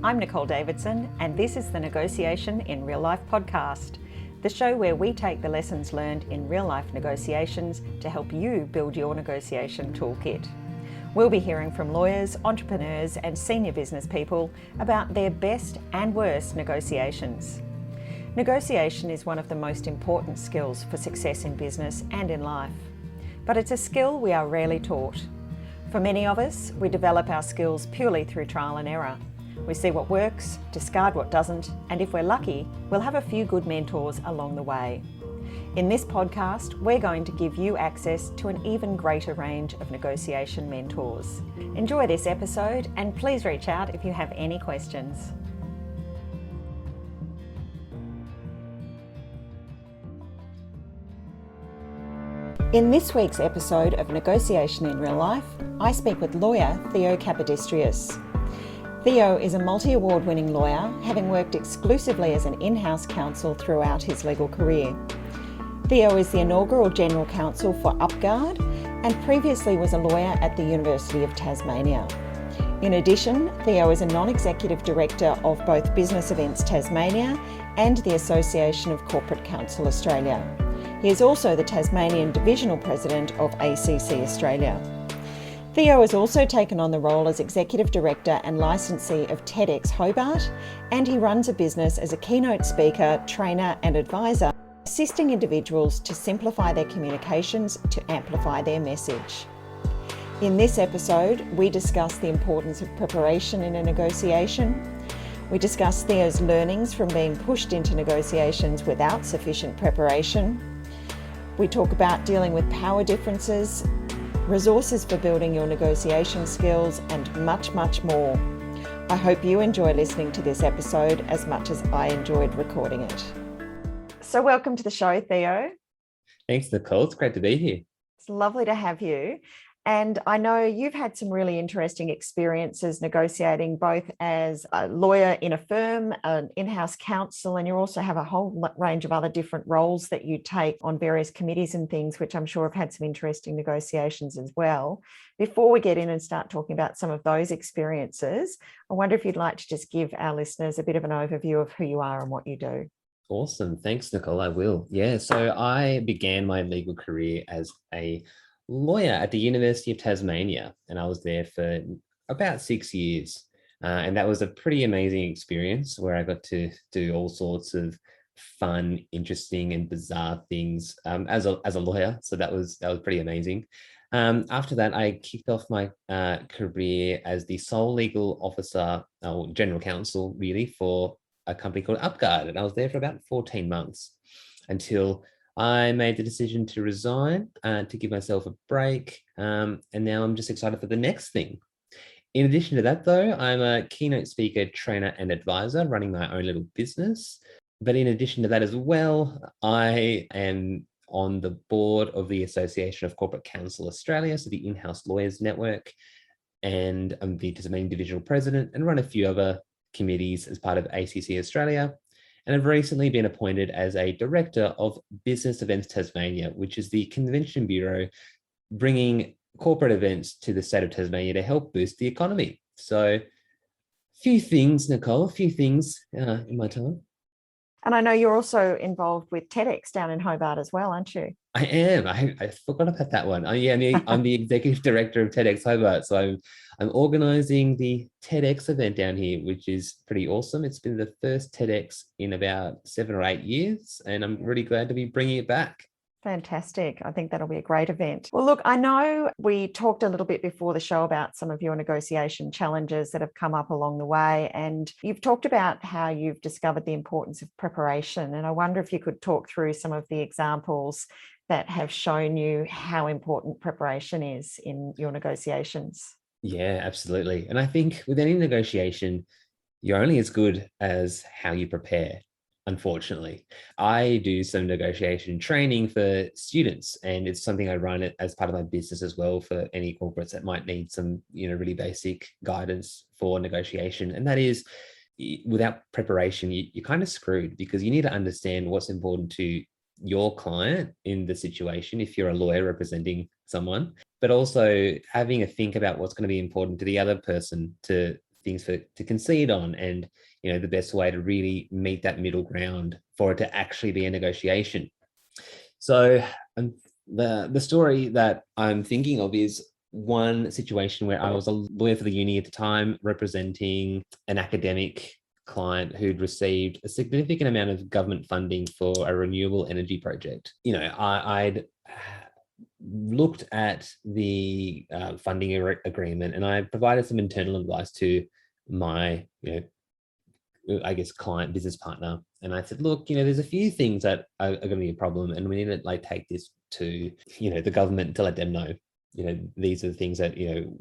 I'm Nicole Davidson, and this is the Negotiation in Real Life podcast, the show where we take the lessons learned in real life negotiations to help you build your negotiation toolkit. We'll be hearing from lawyers, entrepreneurs, and senior business people about their best and worst negotiations. Negotiation is one of the most important skills for success in business and in life, but it's a skill we are rarely taught. For many of us, we develop our skills purely through trial and error. We see what works, discard what doesn't, and if we're lucky, we'll have a few good mentors along the way. In this podcast, we're going to give you access to an even greater range of negotiation mentors. Enjoy this episode, and please reach out if you have any questions. In this week's episode of Negotiation in Real Life, I speak with lawyer Theo Kapodistrias. Theo is a multi-award-winning lawyer, having worked exclusively as an in-house counsel throughout his legal career. Theo is the inaugural General Counsel for UpGuard and previously was a lawyer at the University of Tasmania. In addition, Theo is a non-executive director of both Business Events Tasmania and the Association of Corporate Counsel Australia. He is also the Tasmanian Divisional President of ACC Australia. Theo has also taken on the role as Executive Director and licensee of TEDx Hobart, and he runs a business as a keynote speaker, trainer and advisor, assisting individuals to simplify their communications to amplify their message. In this episode, we discuss the importance of preparation in a negotiation. We discuss Theo's learnings from being pushed into negotiations without sufficient preparation. We talk about dealing with power differences, resources for building your negotiation skills, and much, much more. I hope you enjoy listening to this episode as much as I enjoyed recording it. So welcome to the show, Theo. Thanks, Nicole. It's great to be here. It's lovely to have you. And I know you've had some really interesting experiences negotiating both as a lawyer in a firm, an in-house counsel, and you also have a whole range of other different roles that you take on various committees and things, which I'm sure have had some interesting negotiations as well. Before we get in and start talking about some of those experiences, I wonder if you'd like to just give our listeners a bit of an overview of who you are and what you do. Awesome. Thanks, Nicole. I will. Yeah. So I began my legal career as a lawyer at the University of Tasmania, and I was there for about 6 years. And that was a pretty amazing experience where I got to do all sorts of fun, interesting, and bizarre things as a lawyer. So that was pretty amazing. After that, I kicked off my career as the sole legal officer or general counsel, really, for a company called UpGuard, and I was there for about 14 months until I made the decision to resign to give myself a break, and now I'm just excited for the next thing. In addition to that, though, I'm a keynote speaker, trainer, and advisor running my own little business. But in addition to that as well, I am on the board of the Association of Corporate Counsel Australia, so the in-house lawyers network, and I'm the Tasmanian Divisional President and run a few other committees as part of ACC Australia. And I've recently been appointed as a director of Business Events Tasmania, which is the convention bureau bringing corporate events to the state of Tasmania to help boost the economy. So, few things, Nicole, a few things in my time. And I know you're also involved with TEDx down in Hobart as well, aren't you? I am. I forgot about that one. I'm the executive director of TEDx Hobart. So I'm organising the TEDx event down here, which is pretty awesome. It's been the first TEDx in about 7 or 8 years, and I'm really glad to be bringing it back. Fantastic. I think that'll be a great event. Well, look, I know we talked a little bit before the show about some of your negotiation challenges that have come up along the way, and you've talked about how you've discovered the importance of preparation. And I wonder if you could talk through some of the examples that have shown you how important preparation is in your negotiations. Yeah, absolutely. And I think with any negotiation, you're only as good as how you prepare. Unfortunately, I do some negotiation training for students, and it's something I run as part of my business as well for any corporates that might need some, really basic guidance for negotiation. And that is, without preparation, you're kind of screwed, because you need to understand what's important to your client in the situation if you're a lawyer representing someone, but also having a think about what's going to be important to the other person to things to concede on, and the best way to really meet that middle ground for it to actually be a negotiation. So the story that I'm thinking of is one situation where I was a lawyer for the uni at the time, representing an academic client who'd received a significant amount of government funding for a renewable energy project. I'd looked at the funding agreement, and I provided some internal advice to my, I guess, client business partner. And I said, look, there's a few things that are going to be a problem, and we need to take this to, the government to let them know, these are the things that,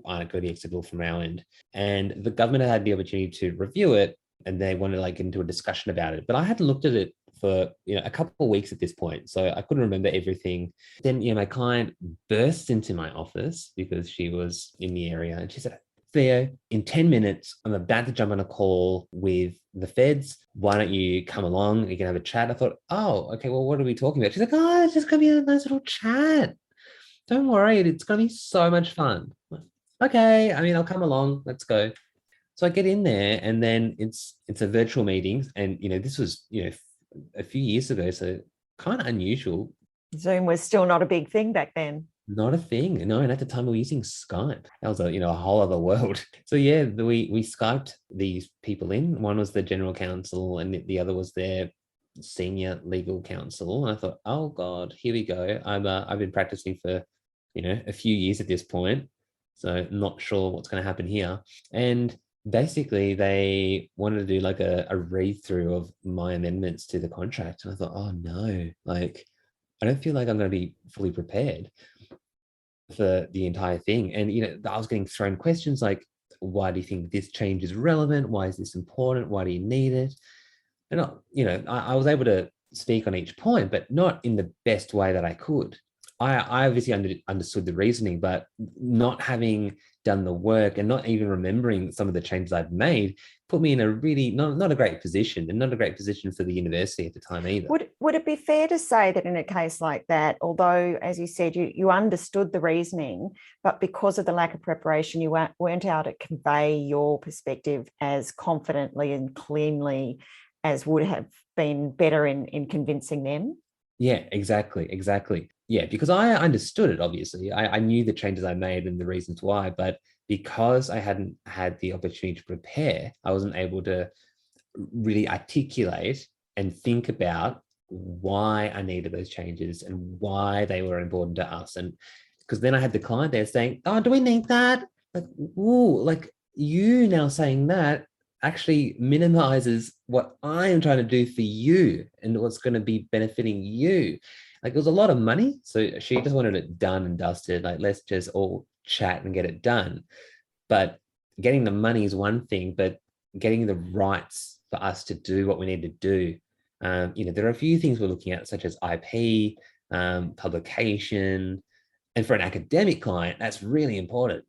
aren't going to be acceptable from our end. And the government had the opportunity to review it, and they wanted to get into a discussion about it. But I hadn't looked at it for, a couple of weeks at this point, so I couldn't remember everything. Then, my client burst into my office because she was in the area, and she said, Theo, in 10 minutes, I'm about to jump on a call with the feds. Why don't you come along? We can have a chat. I thought, oh, okay, well, what are we talking about? She's like, oh, it's just going to be a nice little chat. Don't worry, it's going to be so much fun. Okay, I'll come along. Let's go. So I get in there, and then it's a virtual meeting. And, this was, a few years ago, so kind of unusual. Zoom was still not a big thing back then. Not a thing. No, and at the time we were using Skype. That was a whole other world. So yeah, we Skyped these people in. One was the general counsel, and the other was their senior legal counsel. And I thought, oh God, here we go. I've been practicing for a few years at this point, so not sure what's going to happen here. And basically, they wanted to do like a read through of my amendments to the contract, and I thought, oh no, like I don't feel like I'm going to be fully prepared for the entire thing. And I was getting thrown questions like, why do you think this change is relevant? Why is this important? Why do you need it? And I was able to speak on each point, but not in the best way that I could. I obviously understood the reasoning, but not having done the work and not even remembering some of the changes I've made put me in a really not a great position, and not a great position for the university at the time either. Would it be fair to say that in a case like that, although, as you said, you understood the reasoning, but because of the lack of preparation, you weren't able to convey your perspective as confidently and cleanly as would have been better in convincing them? Yeah, exactly. Yeah, because I understood it, obviously. I knew the changes I made and the reasons why, but because I hadn't had the opportunity to prepare, I wasn't able to really articulate and think about why I needed those changes and why they were important to us. And because then I had the client there saying, oh, do we need that? Like, ooh, like you now saying that actually minimizes what I am trying to do for you and what's going to be benefiting you. Like, it was a lot of money. So she just wanted it done and dusted. Like, let's just all chat and get it done. But getting the money is one thing, but getting the rights for us to do what we need to do. There are a few things we're looking at, such as IP, publication. And for an academic client, that's really important.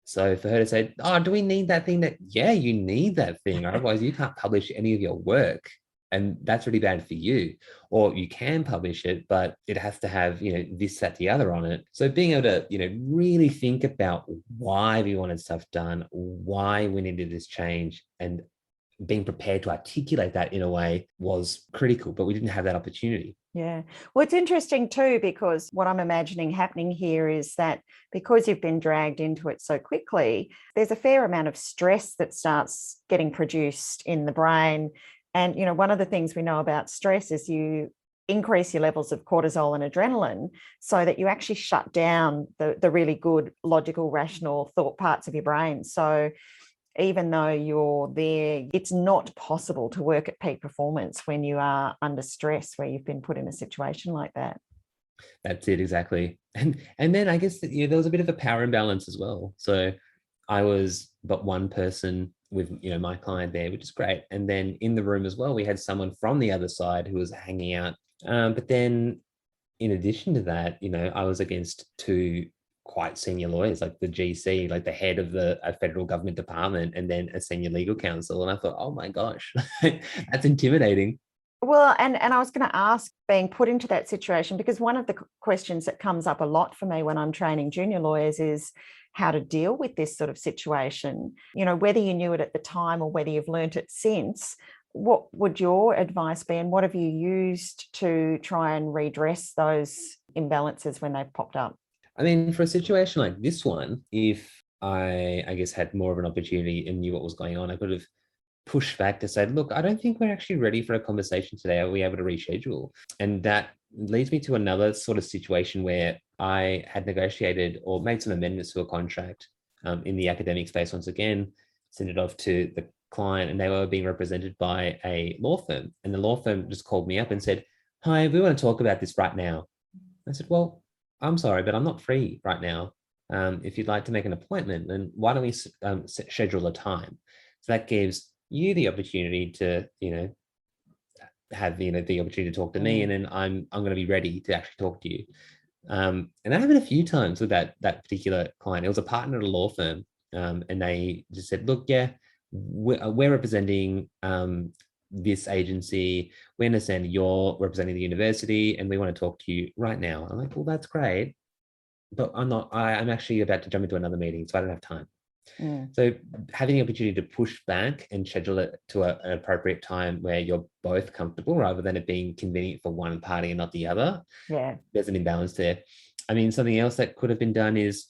So for her to say, oh, do we need that thing? Yeah, you need that thing. Otherwise, you can't publish any of your work. And that's really bad for you. Or you can publish it, but it has to have, this, that, the other on it. So being able to, really think about why we wanted stuff done, why we needed this change, and being prepared to articulate that in a way was critical, but we didn't have that opportunity. Yeah. Well, it's interesting too, because what I'm imagining happening here is that because you've been dragged into it so quickly, there's a fair amount of stress that starts getting produced in the brain. And, one of the things we know about stress is you increase your levels of cortisol and adrenaline so that you actually shut down the really good, logical, rational thought parts of your brain. So even though you're there, it's not possible to work at peak performance when you are under stress, where you've been put in a situation like that. That's it, exactly. And then I guess there was a bit of a power imbalance as well. So I was but one person with my client there, which is great. And then in the room as well, we had someone from the other side who was hanging out. But then in addition to that, I was against two quite senior lawyers, like the GC, like the head of a federal government department, and then a senior legal counsel. And I thought, oh my gosh, that's intimidating. Well, and I was going to ask, being put into that situation, because one of the questions that comes up a lot for me when I'm training junior lawyers is how to deal with this sort of situation. You know, whether you knew it at the time or whether you've learnt it since, what would your advice be, and what have you used to try and redress those imbalances when they've popped up? I mean, for a situation like this one, if I guess, had more of an opportunity and knew what was going on, I could have pushed back to say, look, I don't think we're actually ready for a conversation today. Are we able to reschedule? And that leads me to another sort of situation where I had negotiated or made some amendments to a contract in the academic space. Once again, sent it off to the client, and they were being represented by a law firm. And the law firm just called me up and said, hi, we want to talk about this right now. I said, well, I'm sorry, but I'm not free right now. If you'd like to make an appointment, then why don't we schedule a time? So that gives you the opportunity to, have, the opportunity to talk to me, and then I'm going to be ready to actually talk to you. And that happened a few times with that particular client. It was a partner at a law firm, and they just said, look, yeah, we're representing this agency. We understand you're representing the university, and we want to talk to you right now. I'm like, well, that's great, but I'm actually about to jump into another meeting, so I don't have time. So having the opportunity to push back and schedule it to an appropriate time where you're both comfortable, rather than it being convenient for one party and not the other. Yeah. There's an imbalance there. I mean, something else that could have been done is,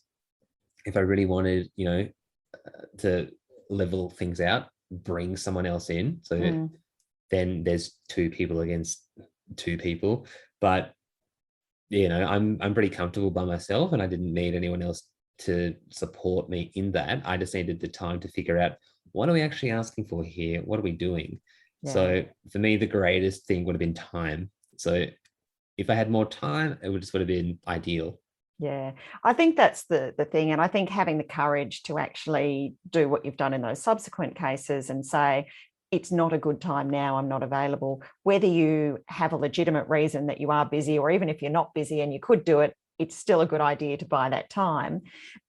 if I really wanted, to level things out, bring someone else in. So then there's two people against two people. But, I'm pretty comfortable by myself, and I didn't need anyone else to support me in that. I just needed the time to figure out, what are we actually asking for here? What are we doing? Yeah. So for me, the greatest thing would have been time. So if I had more time, it would have been ideal. Yeah, I think that's the thing. And I think having the courage to actually do what you've done in those subsequent cases and say, it's not a good time now, I'm not available, whether you have a legitimate reason that you are busy, or even if you're not busy and you could do it, it's still a good idea to buy that time.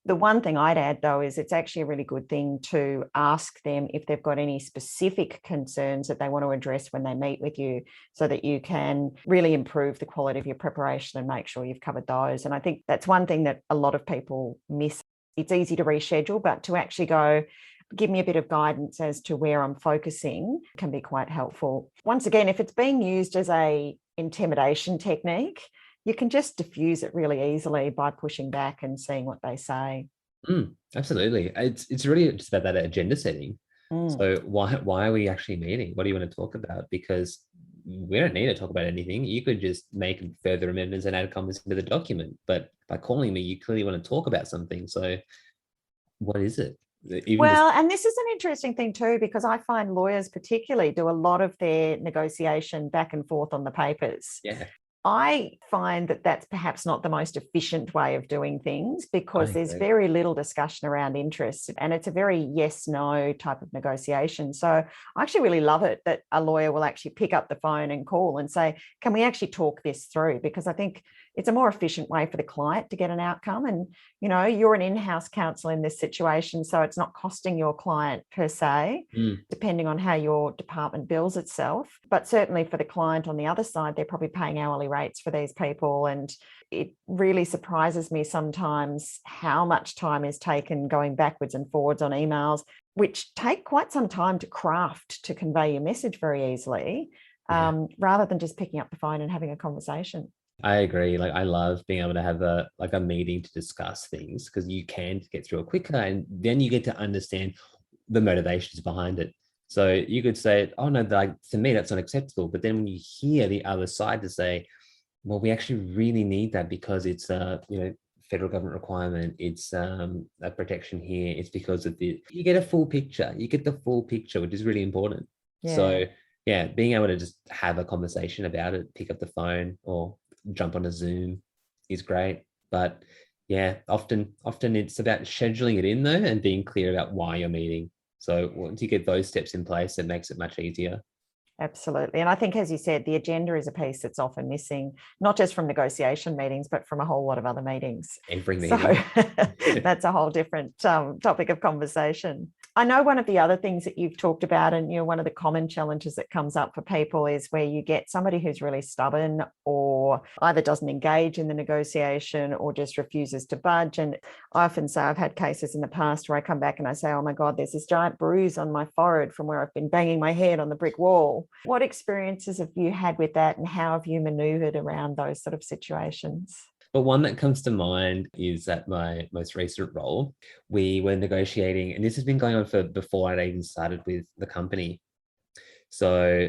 The one thing I'd add, though, is it's actually a really good thing to ask them if they've got any specific concerns that they want to address when they meet with you, so that you can really improve the quality of your preparation and make sure you've covered those. And I think that's one thing that a lot of people miss. It's easy to reschedule, but to actually go, give me a bit of guidance as to where I'm focusing, can be quite helpful. Once again, if it's being used as a intimidation technique, you can just diffuse it really easily by pushing back and seeing what they say. Absolutely. It's really just about that agenda setting. So why are we actually meeting? What do you want to talk about? Because we don't need to talk about anything. You could just make further amendments and add comments into the document. But by calling me, you clearly want to talk about something. So what is it? And this is an interesting thing too, because I find lawyers particularly do a lot of their negotiation back and forth on the papers. Yeah. I find that that's perhaps not the most efficient way of doing things, because there's very little discussion around interest, and it's a very yes-no type of negotiation. So I actually really love it that a lawyer will actually pick up the phone and call and say, can we actually talk this through? Because I think it's a more efficient way for the client to get an outcome. And, you're an in-house counsel in this situation, so it's not costing your client per se, depending on how your department bills itself. But certainly for the client on the other side, they're probably paying hourly rates for these people. And it really surprises me sometimes how much time is taken going backwards and forwards on emails, which take quite some time to craft to convey your message very easily, rather than just picking up the phone and having a conversation. I agree. Like, I love being able to have a meeting to discuss things, because you can get through it quicker, and then you get to understand the motivations behind it. So you could say, oh no, to me, that's not acceptable. But then when you hear the other side to say, well, we actually really need that because it's federal government requirement, it's a protection here, it's because of the, you get a full picture. You get the full picture, which is really important. Yeah. So yeah, being able to just have a conversation about it, pick up the phone or jump on a Zoom is great. But yeah, often it's about scheduling it in though, and being clear about why you're meeting. So once you get those steps in place, it makes it much easier. Absolutely. And I think, as you said, the agenda is a piece that's often missing, not just from negotiation meetings, but from a whole lot of other meetings. Every meeting. So that's a whole different topic of conversation. I know one of the other things that you've talked about, and one of the common challenges that comes up for people is where you get somebody who's really stubborn or either doesn't engage in the negotiation or just refuses to budge. And I often say I've had cases in the past where I come back and I say, oh my God, there's this giant bruise on my forehead from where I've been banging my head on the brick wall. What experiences have you had with that, and how have you maneuvered around those sort of situations? But one that comes to mind is at my most recent role, we were negotiating, and this has been going on for before I'd even started with the company. So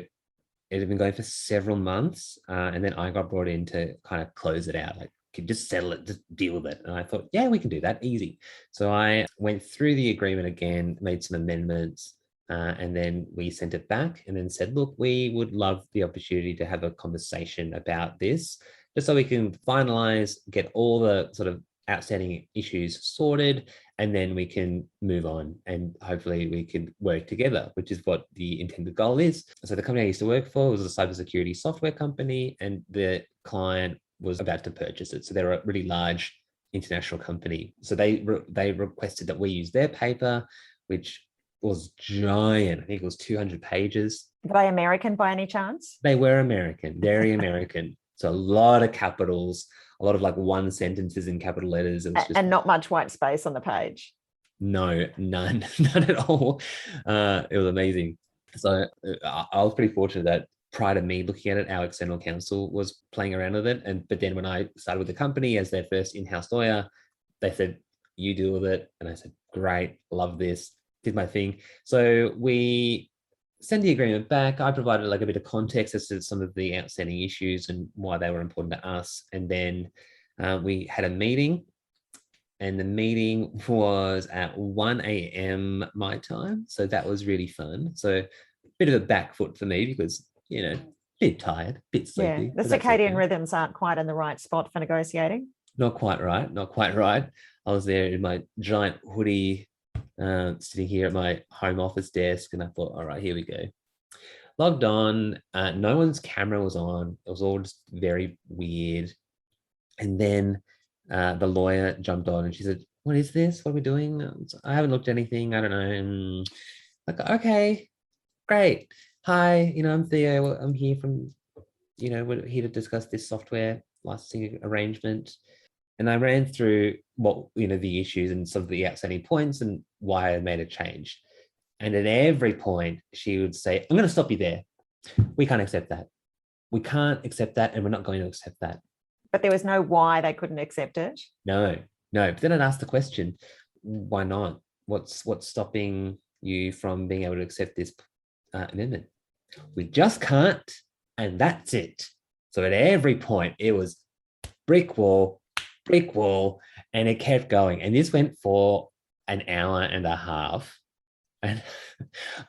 it had been going for several months. And then I got brought in to kind of close it out, like, just settle it, just deal with it. And I thought, yeah, we can do that easy. So I went through the agreement again, made some amendments, and then we sent it back and then said, look, we would love the opportunity to have a conversation about this, just so we can finalize, get all the sort of outstanding issues sorted, and then we can move on and hopefully we can work together, which is what the intended goal is. So the company I used to work for was a cybersecurity software company, and the client was about to purchase it. So they're a really large international company. So they requested that we use their paper, which was giant. I think it was 200 pages. Are they American by any chance? They were American, very American. So a lot of capitals, a lot of like one sentences in capital letters. It was just, and not much white space on the page. No, none, none at all. It was amazing. So I was pretty fortunate that prior to me looking at it, our external counsel was playing around with it. But then when I started with the company as their first in-house lawyer, they said, you deal with it. And I said, great, love this, did my thing. So we send the agreement back. I provided like a bit of context as to some of the outstanding issues and why they were important to us. And then we had a meeting, and the meeting was at 1 a.m. my time. So that was really fun. So a bit of a back foot for me because, a bit tired, a bit sleepy. Yeah, the circadian rhythms aren't quite in the right spot for negotiating. Not quite right. Not quite right. I was there in my giant hoodie, sitting here at my home office desk, and I thought, all right, here we go. Logged on, no one's camera was on. It was all just very weird. And then the lawyer jumped on and she said, what is this? What are we doing? I haven't looked at anything. I don't know. Like, okay, great. Hi, I'm Theo. I'm here from, we're here to discuss this software licensing arrangement. And I ran through what, the issues and some of the outstanding points and why I made a change. And at every point, she would say, I'm going to stop you there. We can't accept that. We can't accept that, and we're not going to accept that. But there was no why they couldn't accept it. No. But then I'd ask the question, why not? What's stopping you from being able to accept this amendment? We just can't, and that's it. So at every point, it was brick wall, and it kept going. And this went for an hour and a half. And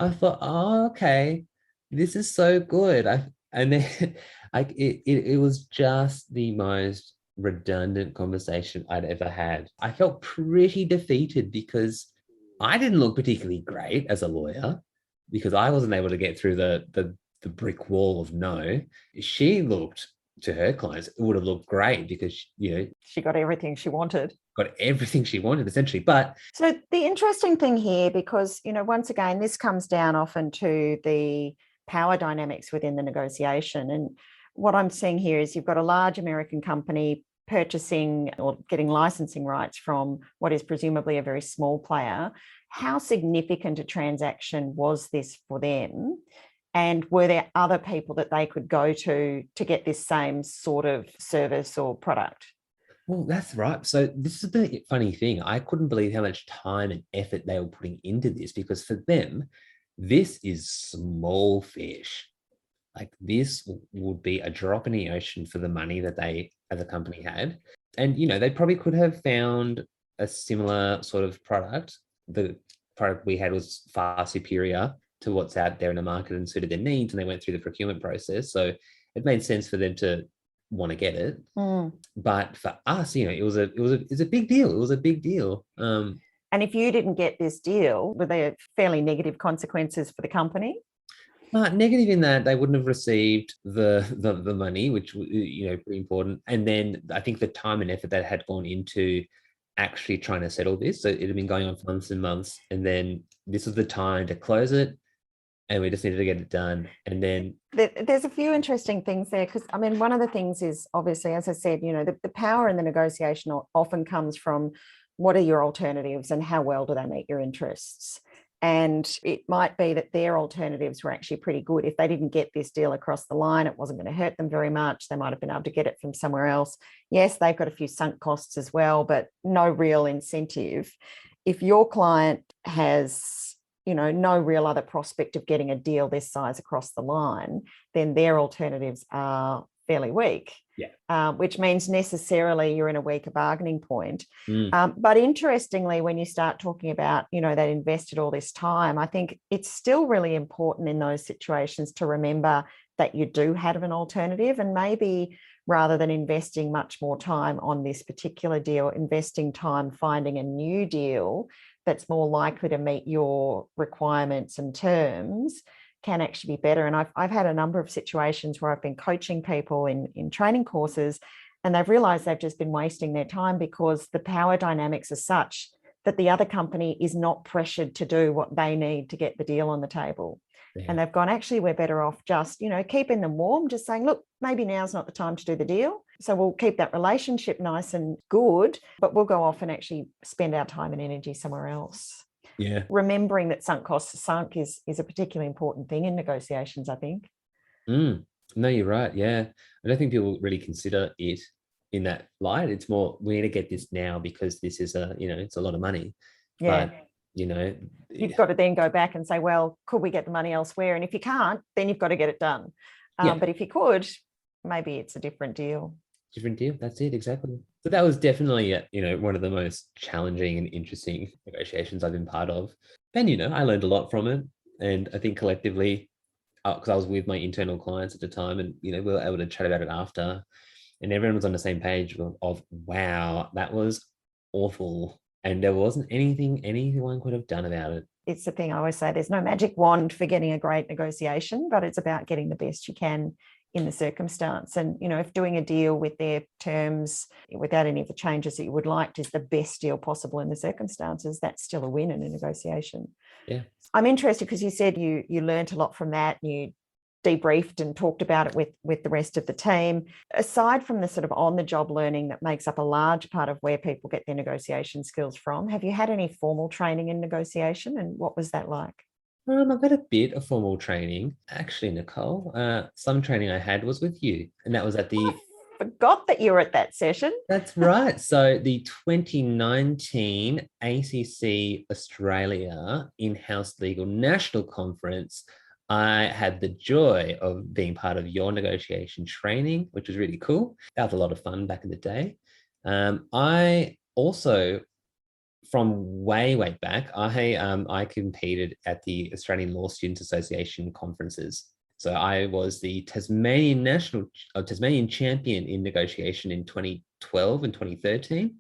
I thought, oh, okay, this is so good. And then it was just the most redundant conversation I'd ever had. I felt pretty defeated because I didn't look particularly great as a lawyer because I wasn't able to get through the brick wall of no. She looked, to her clients, it would have looked great because, she got everything she wanted. Essentially. But so the interesting thing here, because, once again, this comes down often to the power dynamics within the negotiation. And what I'm seeing here is you've got a large American company purchasing or getting licensing rights from what is presumably a very small player. How significant a transaction was this for them? And were there other people that they could go to get this same sort of service or product? Well, that's right. So this is the funny thing. I couldn't believe how much time and effort they were putting into this, because for them, this is small fish. Like, this would be a drop in the ocean for the money that they as a company had. And, they probably could have found a similar sort of product. The product we had was far superior to what's out there in the market and suited their needs, and they went through the procurement process. So it made sense for them to want to get it. But for us, it was a big deal. It was a big deal. And if you didn't get this deal, were there fairly negative consequences for the company? Negative in that they wouldn't have received the money, which, pretty important. And then I think the time and effort that had gone into actually trying to settle this. So it had been going on for months and months. And then this was the time to close it. And we just needed to get it done. And then there's a few interesting things there, because I mean, one of the things is obviously, as I said, the power in the negotiation often comes from what are your alternatives and how well do they meet your interests. And it might be that their alternatives were actually pretty good. If they didn't get this deal across the line, it wasn't going to hurt them very much. They might have been able to get it from somewhere else. Yes, they've got a few sunk costs as well, but no real incentive. If your client has no real other prospect of getting a deal this size across the line, then their alternatives are fairly weak. Yeah. Which means necessarily you're in a weaker bargaining point. Mm. But interestingly, when you start talking about, they invested all this time, I think it's still really important in those situations to remember that you do have an alternative, and maybe rather than investing much more time on this particular deal, investing time finding a new deal that's more likely to meet your requirements and terms can actually be better. And I've had a number of situations where I've been coaching people in training courses, and they've realized they've just been wasting their time because the power dynamics are such that the other company is not pressured to do what they need to get the deal on the table. Yeah. And they've gone, actually, we're better off just, keeping them warm, just saying, look, maybe now's not the time to do the deal. So we'll keep that relationship nice and good, but we'll go off and actually spend our time and energy somewhere else. Yeah. Remembering that sunk costs are sunk is a particularly important thing in negotiations, I think. No, you're right. Yeah. I don't think people really consider it in that light. It's more, we need to get this now because this is it's a lot of money. Yeah. But, you've got to then go back and say, well, could we get the money elsewhere? And if you can't, then you've got to get it done. But if you could, maybe it's a different deal. Different deal. That's it. Exactly. So that was definitely, one of the most challenging and interesting negotiations I've been part of. And, I learned a lot from it. And I think collectively, because I was with my internal clients at the time, and, we were able to chat about it after, and everyone was on the same page of wow, that was awful. And there wasn't anything anyone could have done about it. It's the thing I always say, there's no magic wand for getting a great negotiation, but it's about getting the best you can in the circumstance. And, if doing a deal with their terms without any of the changes that you would like is the best deal possible in the circumstances, that's still a win in a negotiation. Yeah. I'm interested because you said you learned a lot from that, and you debriefed and talked about it with the rest of the team. Aside from the sort of on-the-job learning that makes up a large part of where people get their negotiation skills from, have you had any formal training in negotiation, and what was that like? I've had a bit of formal training. Actually, Nicole, some training I had was with you, and that was at the... I forgot that you were at that session. That's right. So the 2019 ACC Australia In-House Legal National Conference, I had the joy of being part of your negotiation training, which was really cool. That was a lot of fun back in the day. I also, from way back, I competed at the Australian Law Students Association conferences. So I was the Tasmanian champion in negotiation in 2012 and 2013.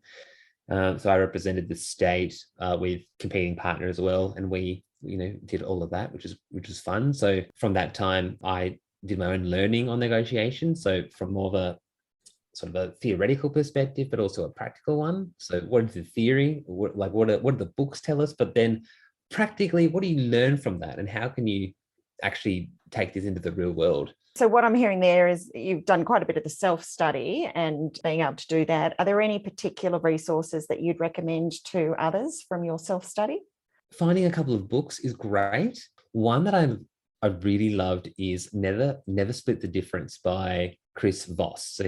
So I represented the state with competing partners as well, and we did all of that, which is fun. So from that time, I did my own learning on negotiation. So from more of a sort of a theoretical perspective, but also a practical one. So what is the theory? What do the books tell us? But then practically, what do you learn from that, and how can you actually take this into the real world? So what I'm hearing there is you've done quite a bit of the self-study and being able to do that. Are there any particular resources that you'd recommend to others from your self-study? Finding a couple of books is great. One that I really loved is Never Split the Difference by Chris Voss. So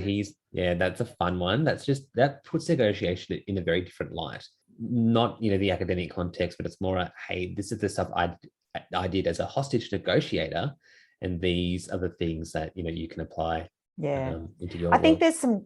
that's a fun one. That puts negotiation in a very different light. Not, the academic context, but it's more hey, this is the stuff I did as a hostage negotiator, and these are the things that you can apply into your I think there's some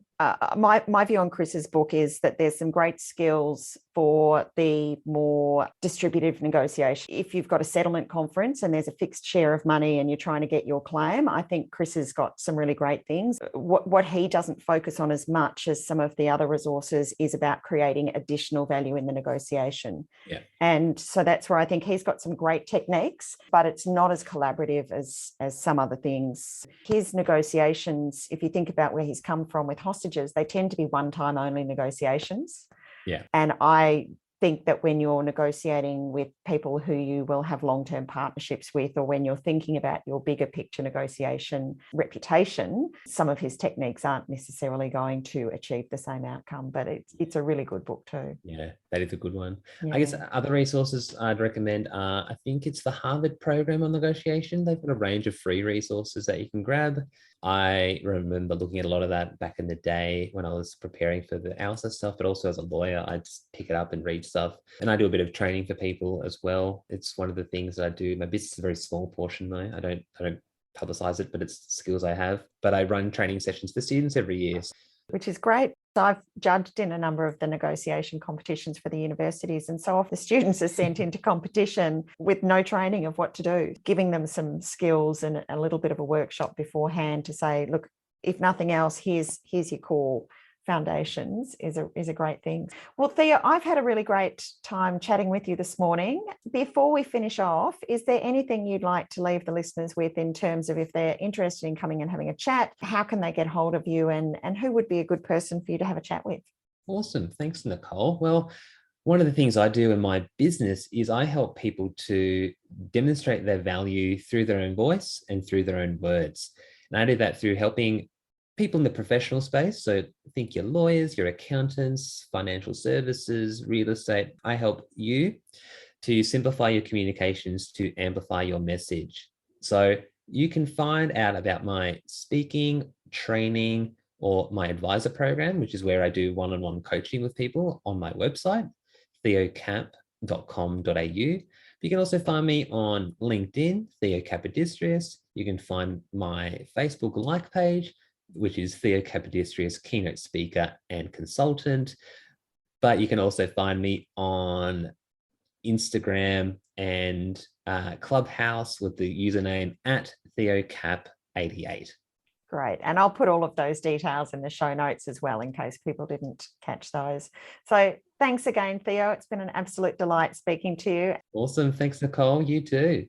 my view on Chris's book is that there's some great skills for the more distributive negotiation. If you've got a settlement conference and there's a fixed share of money and you're trying to get your claim, I think Chris has got some really great things. What he doesn't focus on as much as some of the other resources is about creating additional value in the negotiation. Yeah. And so that's where I think he's got some great techniques, but it's not as collaborative as some other things. His negotiations, if you think about where he's come from with hostages, they tend to be one-time only negotiations. Yeah. And I think that when you're negotiating with people who you will have long-term partnerships with, or when you're thinking about your bigger picture negotiation reputation, some of his techniques aren't necessarily going to achieve the same outcome, but it's a really good book too. Yeah, that is a good one. Yeah. I guess other resources I'd recommend are, I think it's the Harvard program on negotiation. They've got a range of free resources that you can grab. I remember looking at a lot of that back in the day when I was preparing for the ALSA stuff, but also as a lawyer, I just pick it up and read stuff. And I do a bit of training for people as well. It's one of the things that I do. My business is a very small portion though. I don't publicize it, but it's skills I have. But I run training sessions for students every year. Which is great. I've judged in a number of the negotiation competitions for the universities, and so often the students are sent into competition with no training of what to do, giving them some skills and a little bit of a workshop beforehand to say, look, if nothing else, here's your core foundations is a great thing. Well, Theo, I've had a really great time chatting with you this morning. Before we finish off, is there anything you'd like to leave the listeners with in terms of if they're interested in coming and having a chat, how can they get hold of you, and who would be a good person for you to have a chat with? Awesome. Thanks, Nicole. Well, one of the things I do in my business is I help people to demonstrate their value through their own voice and through their own words. And I do that through helping people in the professional space. So think your lawyers, your accountants, financial services, real estate. I help you to simplify your communications to amplify your message. So you can find out about my speaking, training, or my advisor program, which is where I do one-on-one coaching with people, on my website, theokap.com.au. You can also find me on LinkedIn, Theo Kapodistrias. You can find my Facebook like page, which is Theo Kapodistrias, keynote speaker and consultant. But you can also find me on Instagram and Clubhouse with the username at TheoKap88. Great. And I'll put all of those details in the show notes as well, in case people didn't catch those. So thanks again, Theo. It's been an absolute delight speaking to you. Awesome. Thanks, Nicole. You too.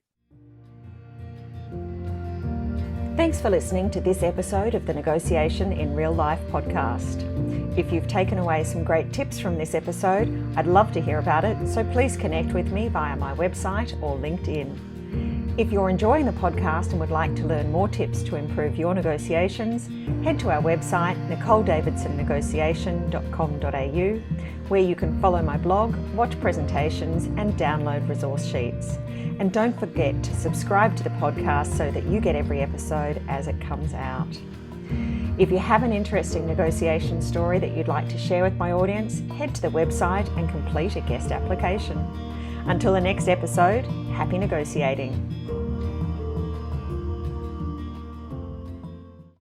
Thanks for listening to this episode of the Negotiation in Real Life podcast. If you've taken away some great tips from this episode, I'd love to hear about it, so please connect with me via my website or LinkedIn. If you're enjoying the podcast and would like to learn more tips to improve your negotiations, head to our website, nicoledavidsonnegotiation.com.au, where you can follow my blog, watch presentations, and download resource sheets. And don't forget to subscribe to the podcast so that you get every episode as it comes out. If you have an interesting negotiation story that you'd like to share with my audience, head to the website and complete a guest application. Until the next episode, happy negotiating.